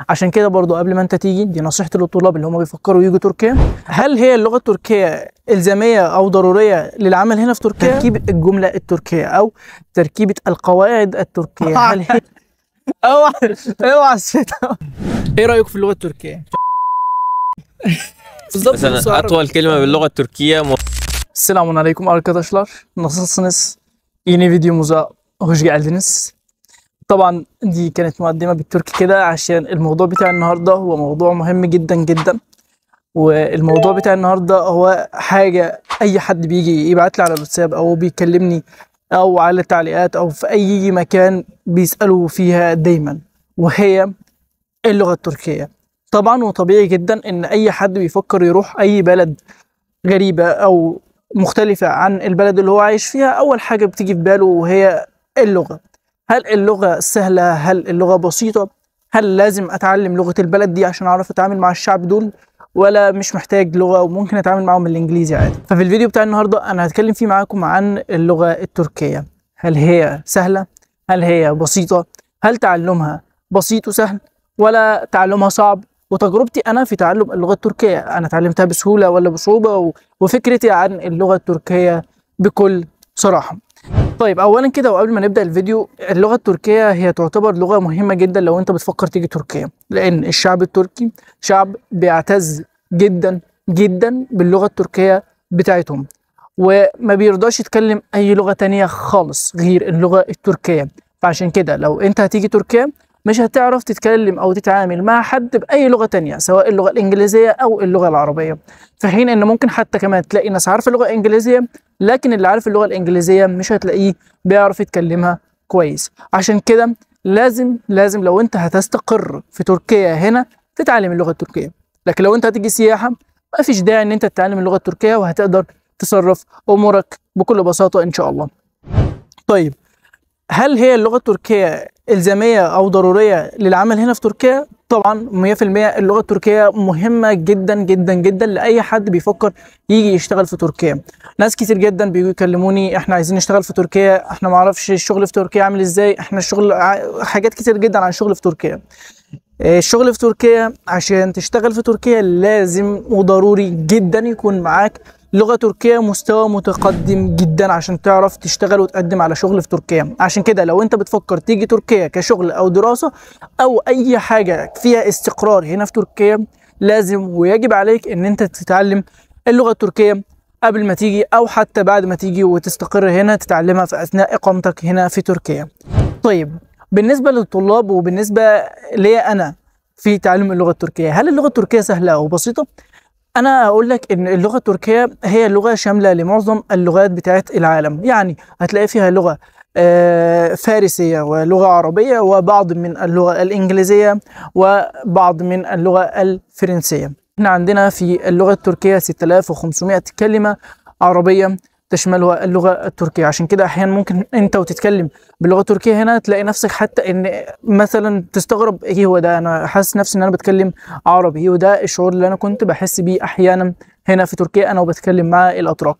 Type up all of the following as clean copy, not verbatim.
عشان كده برضو قبل ما انت تيجي، دي نصيحتي للطلاب اللي هم بيفكروا يجوا تركيا. هل هي اللغة التركية إلزامية أو ضرورية للعمل هنا في تركيا؟ تركيبة الجملة التركية أو تركيبة القواعد التركية هل هي اوعى اوعى ايه رأيك في اللغة التركية؟ Mesela أطول كلمة باللغة التركية Selamun Aleyküm arkadaşlar. Nasılsınız? Yeni videomuza hoş geldiniz. طبعا دي كانت مقدمة بالتركي كده عشان الموضوع بتاع النهاردة هو موضوع مهم جدا جدا. والموضوع بتاع النهاردة هو حاجة أي حد بيجي يبعت لي على الواتساب أو بيكلمني أو على التعليقات أو في أي مكان بيسألوا فيها دايما، وهي اللغة التركية. طبعا وطبيعي جدا إن أي حد بيفكر يروح أي بلد غريبة أو مختلفة عن البلد اللي هو عايش فيها، أول حاجة بتيجي في باله وهي اللغة. هل اللغة سهلة؟ هل اللغة بسيطة؟ هل لازم أتعلم لغة البلد دي عشان أعرف أتعامل مع الشعب دول، ولا مش محتاج لغة وممكن أتعامل معاهم بالإنجليزي عادي؟ ففي الفيديو بتاع النهاردة أنا هتكلم فيه معاكم عن اللغة التركية. هل هي سهلة؟ هل هي بسيطة؟ هل تعلمها بسيط وسهل ولا تعلمها صعب؟ وتجربتي أنا في تعلم اللغة التركية، أنا تعلمتها بسهولة ولا بصعوبة، وفكرتي عن اللغة التركية بكل صراحة. طيب أولا كده وقبل ما نبدأ الفيديو، اللغة التركية هي تعتبر لغة مهمة جدا لو أنت بتفكر تيجي تركيا، لأن الشعب التركي شعب بيعتز جدا جدا باللغة التركية بتاعتهم، وما بيرضاش يتكلم أي لغة تانية خالص غير اللغة التركية. فعشان كده لو أنت هتيجي تركيا مش هتعرف تتكلم أو تتعامل مع حد بأي لغة تانية، سواء اللغة الإنجليزية أو اللغة العربية، في حين إن ممكن حتى كمان تلاقي ناس عارفة اللغة الإنجليزية، لكن اللي عارف اللغة الإنجليزية مش هتلاقيه بيعرف يتكلمها كويس. عشان كده لازم لو أنت هتستقر في تركيا هنا تتعلم اللغة التركية، لكن لو أنت هتيجي سياحة ما فيش داعي إن أنت تتعلم اللغة التركية، وهتقدر تصرف أمورك بكل بساطة إن شاء الله. طيب هل هي اللغة التركية إلزامية أو ضرورية للعمل هنا في تركيا؟ طبعا 100% اللغة التركية مهمة جدا جدا جدا لأي حد بيفكر يجي يشتغل في تركيا. ناس كتير جدا بيجوا يكلموني احنا عايزين نشتغل في تركيا، احنا معرفش الشغل في تركيا عامل ازاي، احنا الشغل حاجات كتير جدا عن الشغل في تركيا. الشغل في تركيا عشان تشتغل في تركيا لازم وضروري جدا يكون معاك لغة تركية مستوى متقدم جدا عشان تعرف تشتغل وتقدم على شغل في تركيا. عشان كده لو انت بتفكر تيجي تركيا كشغل او دراسة او اي حاجة فيها استقرار هنا في تركيا، لازم ويجب عليك ان انت تتعلم اللغة التركية قبل ما تيجي، او حتى بعد ما تيجي وتستقر هنا تتعلمها في اثناء اقامتك هنا في تركيا. طيب بالنسبة للطلاب وبالنسبة لي أنا في تعلم اللغة التركية، هل اللغة التركية سهلة أو بسيطة؟ أنا أقول لك إن اللغة التركية هي لغة شاملة لمعظم اللغات بتاعت العالم، يعني هتلاقي فيها لغة فارسية ولغة عربية وبعض من اللغة الإنجليزية وبعض من اللغة الفرنسية. إحنا عندنا في اللغة التركية 6500 كلمة عربية تشملها اللغة التركية. عشان كده أحيانا ممكن أنت وتتكلم باللغة التركية هنا تلاقي نفسك حتى إن مثلا تستغرب إيه هو ده، أنا حاسس نفسي إن أنا بتكلم عربي، وده الشعور اللي أنا كنت بحس بيه أحيانا هنا في تركيا أنا وبتكلم مع الأتراك.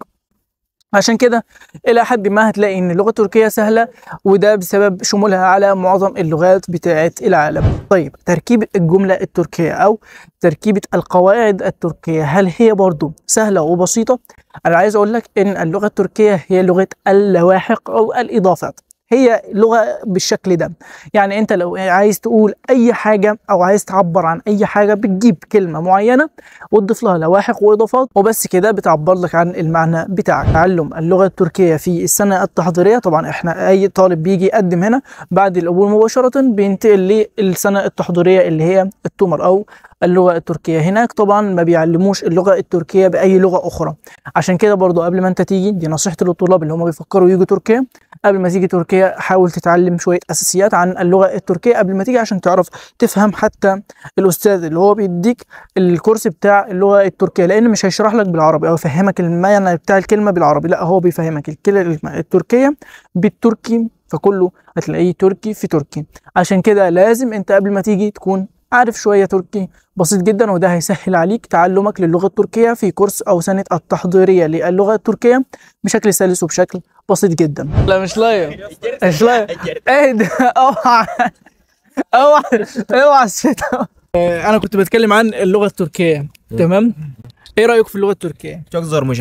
عشان كده إلى حد ما هتلاقي إن اللغة التركية سهلة، وده بسبب شمولها على معظم اللغات بتاعة العالم. طيب تركيبة الجملة التركية أو تركيبة القواعد التركية هل هي برضو سهلة وبسيطة؟ أنا عايز أقول لك إن اللغة التركية هي لغة اللواحق أو الإضافات، هي لغة بالشكل ده. يعني أنت لو عايز تقول أي حاجة أو عايز تعبر عن أي حاجة بتجيب كلمة معينة وتضيف لها لواحق وإضافات وبس كده بتعبر لك عن المعنى بتاعك. تعلم اللغة التركية في السنة التحضيرية، طبعا إحنا أي طالب بيجي يقدم هنا بعد القبول مباشرة بينتقل للسنة التحضيرية اللي هي التومر أو اللغة التركية. هناك طبعا ما بيعلموش اللغة التركية بأي لغة أخرى. عشان كده برضو قبل ما أنت تيجي، دي نصيحتي للطلاب اللي هم بيفكروا يجوا تركيا، قبل ما تيجي تركيا حاول تتعلم شوية أساسيات عن اللغة التركية قبل ما تيجي عشان تعرف تفهم حتى الأستاذ اللي هو بيديك الكورس بتاع اللغة التركية، لأن مش هيشرح لك بالعربي أو يفهمك المعنى بتاع الكلمة بالعربي، لا هو بيفهمك الكلمة التركية بالتركي، فكله هتلاقيه تركي في تركي. عشان كده لازم أنت قبل ما تيجي تكون عارف شوية تركي بسيط جدا، وده هيسهل عليك تعلمك للغة التركية في كورس أو سنة التحضيرية للغة التركية بشكل سلس وبشكل بسيط جدا. لا مش لايف، مش لايف، ايه ده؟ اوعى اوعى اوعى انا كنت بتكلم عن اللغه التركيه. تمام، ايه رايك في اللغه التركيه؟ çok zor مش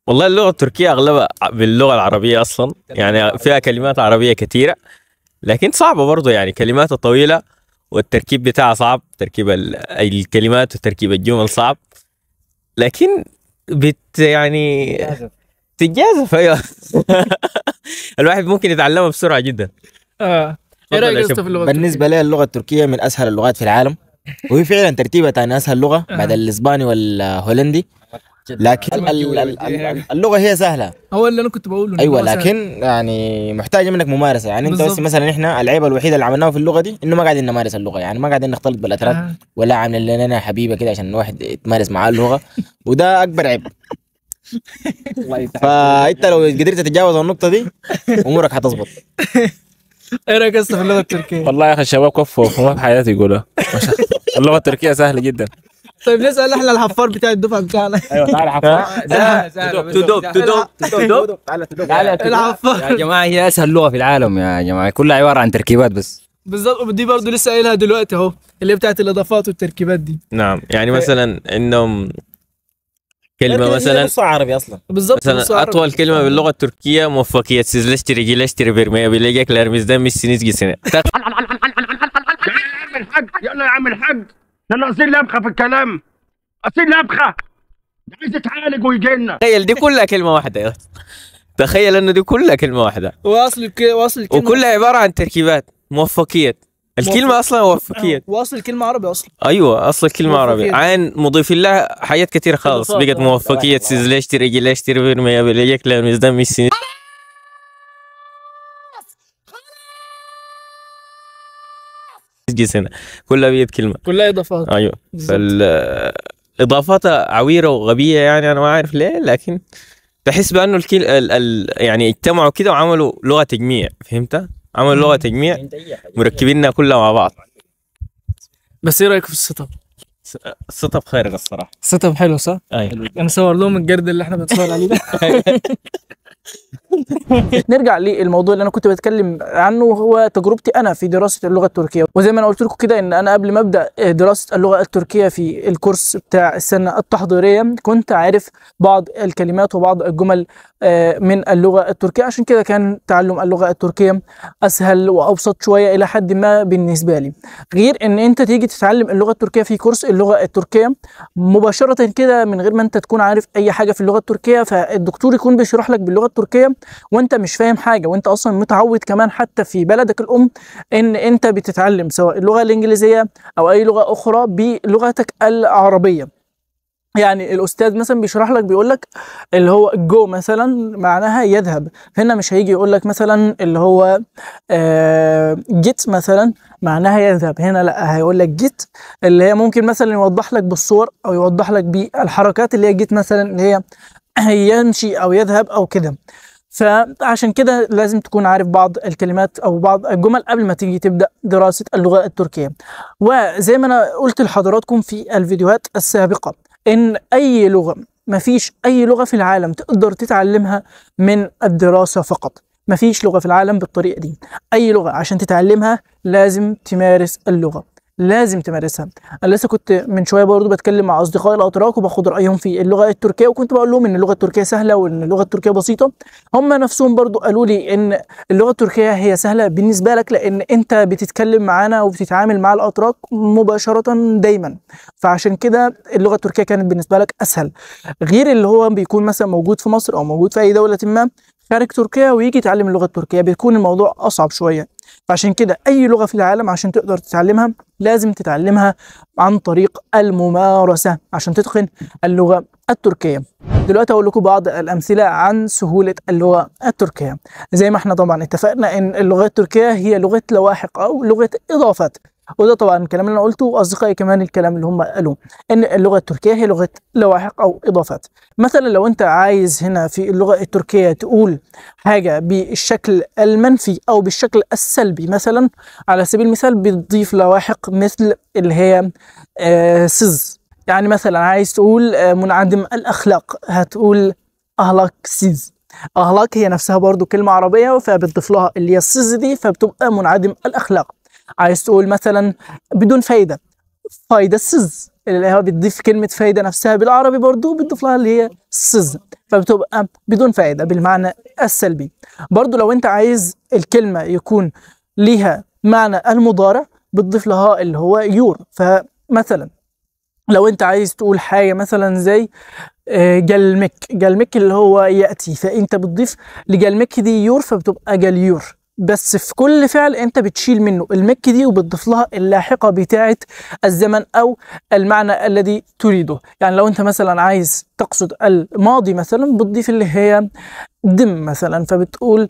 والله اللغة التركية أغلبها باللغة العربية أصلا، يعني فيها كلمات عربية كثيرة، لكن صعبة برضه، يعني كلماتها طويلة والتركيب بتاعها صعب، تركيب الكلمات وتركيب الجمل صعب، لكن يعني تتجازف. أيوه. الواحد ممكن يتعلمها بسرعة جدا. ايه رايك يا اسطى في اللغه بالنسبة لي اللغة التركية من أسهل اللغات في العالم، وهي فعلا ترتيبها ثاني أسهل لغة بعد الإسباني والهولندي، لكن اللغة هي سهلة. هو اللي انا كنت بقوله. أيوة، لكن يعني محتاجة منك ممارسة. يعني أنت بس مثلا إحنا العيبة الوحيدة اللي عملناها في اللغة دي إنه ما قاعدين نمارس اللغة، يعني ما قاعدين نختلط بالأتراك ولا عاملين لنا حبيبة كده عشان الواحد يتمارس معاه اللغة، وده أكبر عيب. فأنت لو قدرت تتجاوز النقطة دي أمورك هتظبط. ايه رايك يا اسطى في اللغه التركيه؟ والله يا اخي الشباب كفوا ما في حياتي يقولها. اللغه التركيه سهله جدا. طيب نسال احنا الحفار بتاع الدفعه بتاعنا. ايوه تعالى حفار. تدوب الحفار يا جماعة هي أسهل لغة في العالم يا جماعة، كلها عبارة عن تركيبات بس. بالظبط، ودي برضه لسه قايلها دلوقتي اهو، اللي هي بتاعت الاضافات والتركيبات دي. نعم، يعني مثلا عندهم كلمة مثلا نص عربي أصلا. بالظبط، مثلا أطول كلمة باللغة التركية موفقية سيزلشتري جيلشتري برمية بيليجك لارميزدان مش سنيز سنة. يا عم الحاج، يلا يا عم الحاج، ده ناقصين لبخه في الكلام، ناقصين لبخه، عايز يتعالج ويجي لنا. تخيل دي كلها كلمة واحدة يا أخي. تخيل إنه دي كلها كلمة واحدة، واصل الكلمه وكلها عبارة عن تركيبات موفقية. الكلمة أصلا موفقية. واصل الكلمه عربي اصلا. أيوة، أصل الكلمة عربي عين مضيف لها حاجات كتير خالص، بقت موفقية سيزلشتري جيلشتري برمية بيليجك لارميزدان مش سنيز سنة. كلها بيد كلمة، كلها اضافات. ايوه. اضافاتها عويره وغبيه، يعني انا ما عارف ليه، لكن تحس بانه يعني اجتمعوا كده وعملوا لغه تجميع، فهمت؟ عملوا لغه تجميع مركبينها كلها مع بعض. بس ايه رايك في السيت اب؟ السيت اب خارق الصراحه. السيت اب حلو صح؟ ايوه. انا صور لهم الجرد اللي احنا بنصور عليه ده. نرجع للموضوع اللي انا كنت بتكلم عنه، وهو تجربتي انا في دراسه اللغه التركيه. وزي ما انا قلت لكم كده ان انا قبل ما ابدا دراسه اللغه التركيه في الكورس بتاع السنه التحضيريه كنت عارف بعض الكلمات وبعض الجمل من اللغه التركيه، عشان كده كان تعلم اللغه التركيه اسهل وابسط شويه الى حد ما بالنسبه لي. غير ان انت تيجي تتعلم اللغه التركيه في كورس اللغه التركيه مباشره كده من غير ما انت تكون عارف اي حاجه في اللغه التركيه، فالدكتور يكون بيشرح لك باللغه التركيه وانت مش فاهم حاجه، وانت اصلا متعود كمان حتى في بلدك الام ان انت بتتعلم سواء اللغه الانجليزيه او اي لغه اخرى بلغتك العربيه. يعني الاستاذ مثلا بيشرح لك بيقول لك اللي هو جو مثلا معناها يذهب، هنا مش هيجي يقول لك مثلا اللي هو جيت مثلا معناها يذهب، هنا لا هيقول لك جيت اللي هي ممكن مثلا يوضح لك بالصور او يوضح لك بالحركات اللي هي جيت مثلا اللي هي يمشي او يذهب او كده. فعشان كده لازم تكون عارف بعض الكلمات او بعض الجمل قبل ما تيجي تبدا دراسه اللغه التركيه. وزي ما انا قلت لحضراتكم في الفيديوهات السابقه ان اي لغه، مفيش اي لغه في العالم تقدر تتعلمها من الدراسه فقط، مفيش لغه في العالم بالطريقه دي. اي لغه عشان تتعلمها لازم تمارس اللغه، لازم تمارسها. انا لسه كنت من شويه برضه بتكلم مع اصدقائي الاتراك وباخد رايهم في اللغه التركيه، وكنت بقول لهم ان اللغه التركيه سهله وان اللغه التركيه بسيطه. هم نفسهم برضه قالوا لي ان اللغه التركيه هي سهله بالنسبه لك لان انت بتتكلم معانا وبتتعامل مع الاتراك مباشره دايما، فعشان كده اللغه التركيه كانت بالنسبه لك اسهل. غير اللي هو بيكون مثلا موجود في مصر او موجود في اي دوله ما خارج تركيا ويجي يتعلم اللغه التركيه بيكون الموضوع اصعب شويه. فعشان كده اي لغه في العالم عشان تقدر تتعلمها لازم تتعلمها عن طريق الممارسه عشان تتقن اللغه التركيه. دلوقتي هقول لكم بعض الامثله عن سهوله اللغه التركيه. زي ما احنا طبعا اتفقنا ان اللغه التركيه هي لغه لواحق او لغه اضافات، وده طبعا الكلام اللي انا قلته واصدقائي كمان الكلام اللي هم قالوه ان اللغه التركيه هي لغه لواحق او اضافات. مثلا لو انت عايز هنا في اللغه التركيه تقول حاجه بالشكل المنفي او بالشكل السلبي، مثلا على سبيل المثال بتضيف لواحق مثل اللي هي سز. يعني مثلا عايز تقول منعدم الاخلاق هتقول اهلاك سيز. اغلاق هي نفسها برضو كلمة عربية، فبتضيف لها اللي هي السز دي فبتبقى منعدم الاخلاق. عايز تقول مثلا بدون فايدة، فايدة السز، اللي هو بتضيف كلمة فايدة نفسها بالعربي برضو بتضيف لها اللي هي السز، فبتبقى بدون فايدة بالمعنى السلبي. برضو لو انت عايز الكلمة يكون ليها معنى المضارع بتضيف لها اللي هو يور. فمثلا لو انت عايز تقول حاجة مثلا زي جلمك، جلمك اللي هو يأتي، فانت بتضيف لجلمك دي يور فبتبقى جليور، بس في كل فعل انت بتشيل منه المك دي وبتضيف لها اللاحقة بتاعة الزمن او المعنى الذي تريده. يعني لو انت مثلا عايز تقصد الماضي مثلا بتضيف اللي هي دم مثلا، فبتقول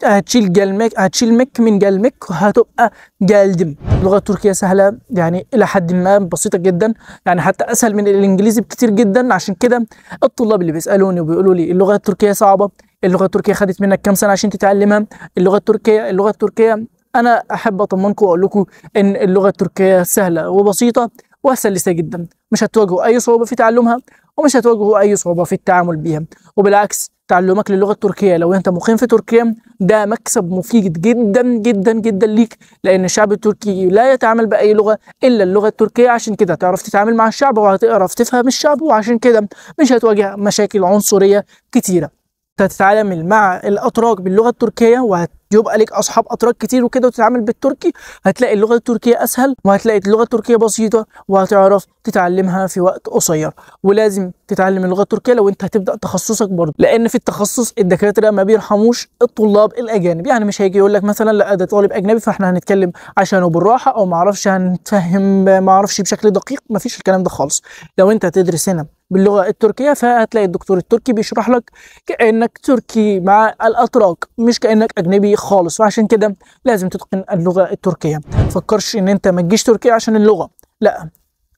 هتشيل جلمك، هتشيل مك من جلمك هتبقى جالدم. اللغة التركية سهلة يعني إلى حد ما، بسيطة جدا، يعني حتى أسهل من الإنجليزي بكتير جدا. عشان كده الطلاب اللي بيسألوني وبيقولوا لي اللغة التركية صعبة، اللغة التركية خدت منك كام سنة عشان تتعلمها، اللغة التركية أنا أحب أطمنكم وأقول لكم إن اللغة التركية سهلة وبسيطة وسلسة جدا، مش هتواجهوا أي صعوبة في تعلمها ومش هتواجهوا أي صعوبة في التعامل بيها. وبالعكس تعلمك للغة التركية لو انت مقيم في تركيا ده مكسب مفيد جدا جدا جدا ليك، لان الشعب التركي لا يتعامل بأي لغة الا اللغة التركية. عشان كده هتعرف تتعامل مع الشعب وهتعرف تفهم الشعب، وعشان كده مش هتواجه مشاكل عنصرية كتيرة. تتعامل مع الاتراك باللغه التركيه وهيبقى لك اصحاب اتراك كتير وكده وتتعامل بالتركي، هتلاقي اللغه التركيه اسهل وهتلاقي اللغه التركيه بسيطه وهتعرف تتعلمها في وقت قصير. ولازم تتعلم اللغه التركيه لو انت هتبدا تخصصك برضه، لان في التخصص الدكاتره ما بيرحموش الطلاب الاجانب. يعني مش هيجي يقول لك مثلا لا ده طالب اجنبي فاحنا هنتكلم عشانه بالراحه او ما اعرفش هنتفهم ما اعرفش بشكل دقيق، ما فيش الكلام ده خالص. لو انت هتدرس هنا باللغه التركيه فهتلاقي الدكتور التركي بيشرح لك كانك تركي مع الاتراك مش كانك اجنبي خالص. وعشان كده لازم تتقن اللغه التركيه. متفكرش ان انت ما تجيش تركيا عشان اللغه، لا،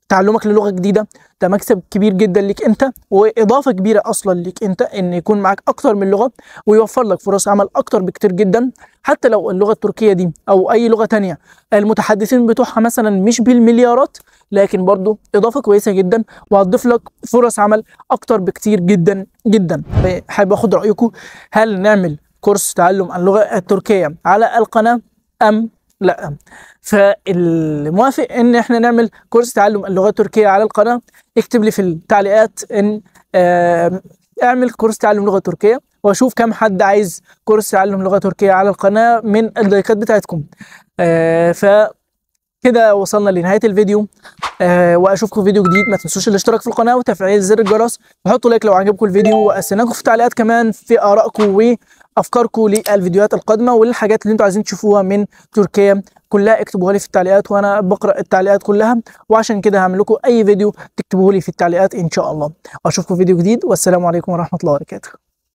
تعلمك للغه جديده ده مكسب كبير جدا ليك انت واضافه كبيره اصلا ليك انت ان يكون معاك اكتر من لغه ويوفر لك فرص عمل اكتر بكتير جدا. حتى لو اللغه التركيه دي او اي لغه تانية المتحدثين بتوعها مثلا مش بالمليارات، لكن برضو اضافه كويسه جدا وهتضيف لك فرص عمل اكتر بكتير جدا جدا. حابب اخد رايكم، هل نعمل كورس تعلم اللغه التركيه على القناه ام لا؟ فالموافق ان احنا نعمل كورس تعلم اللغه التركيه على القناه اكتب لي في التعليقات ان اعمل كورس تعلم لغه تركيه، واشوف كم حد عايز كورس تعلم لغه تركيه على القناه من اللايكات بتاعتكم. فكده وصلنا لنهايه الفيديو، واشوفكم في فيديو جديد. ما تنسوش الاشتراك في القناه وتفعيل زر الجرس، وحطوا لايك لو عجبكم الفيديو، واستناكم في التعليقات كمان في ارائكم وافكاركم للفيديوهات القادمه وللحاجات اللي انتوا عايزين تشوفوها من تركيا كلها. اكتبوها لي في التعليقات وانا بقرا التعليقات كلها، وعشان كده هعمل لكم اي فيديو تكتبوه لي في التعليقات ان شاء الله. واشوفكم في فيديو جديد، والسلام عليكم ورحمه الله وبركاته.